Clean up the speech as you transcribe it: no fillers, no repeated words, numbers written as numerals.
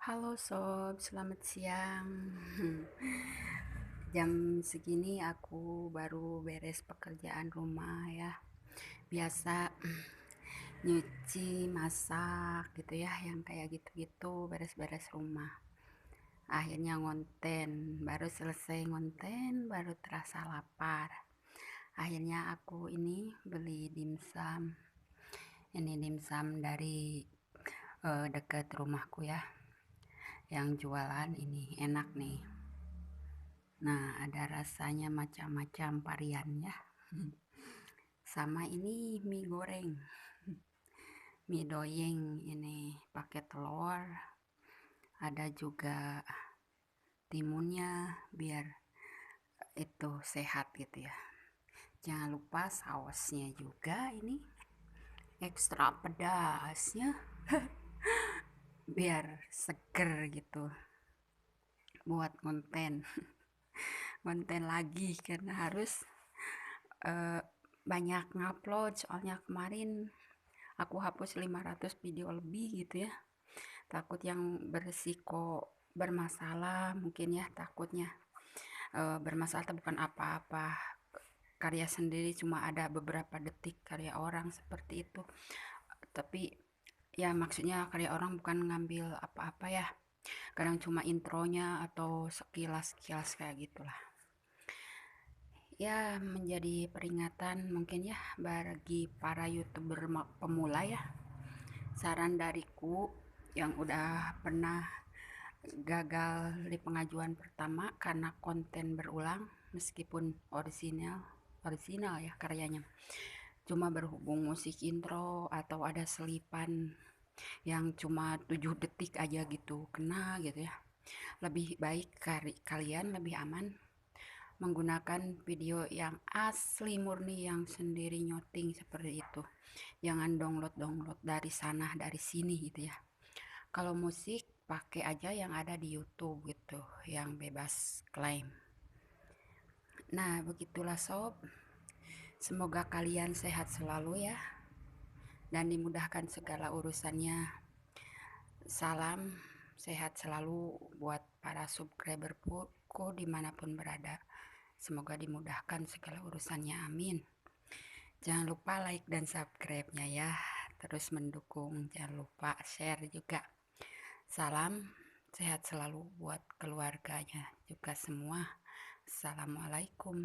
Halo sob, selamat siang. Jam segini aku baru beres pekerjaan rumah ya. Biasa nyuci, masak gitu ya, yang kayak gitu-gitu, beres-beres rumah. Akhirnya ngonten, baru selesai ngonten, baru terasa lapar. Akhirnya aku ini beli dimsum. Ini dimsum dari dekat rumahku ya. Yang jualan ini enak nih. Nah, ada rasanya macam-macam variannya. Sama ini mie goreng, mie doyeng ini pakai telur. Ada juga timunnya biar itu sehat gitu ya. Jangan lupa sausnya juga ini ekstra pedasnya biar seger gitu buat konten lagi karena harus eh, banyak ngupload soalnya kemarin aku hapus 500 video lebih gitu ya, takut yang berisiko bermasalah mungkin ya, takutnya bermasalah atau bukan apa-apa, karya sendiri cuma ada beberapa detik karya orang seperti itu, tapi ya maksudnya karya orang bukan ngambil apa-apa ya, kadang cuma intronya atau sekilas-sekilas kayak gitulah ya, menjadi peringatan mungkin ya bagi para youtuber pemula ya. Saran dariku yang udah pernah gagal di pengajuan pertama karena konten berulang, meskipun original ya karyanya, cuma berhubung musik intro atau ada selipan yang cuma 7 detik aja gitu kena gitu ya, lebih baik kalian lebih aman menggunakan video yang asli murni yang sendiri nyoting seperti itu. Jangan download dari sana dari sini gitu ya. Kalau musik pakai aja yang ada di YouTube gitu, yang bebas klaim. Nah, begitulah sob. Semoga kalian sehat selalu ya dan dimudahkan segala urusannya. Salam sehat selalu buat para subscriberku dimanapun berada. Semoga dimudahkan segala urusannya, amin. Jangan lupa like dan subscribe-nya ya. Terus mendukung, jangan lupa share juga. Salam sehat selalu buat keluarganya juga semua. Assalamualaikum.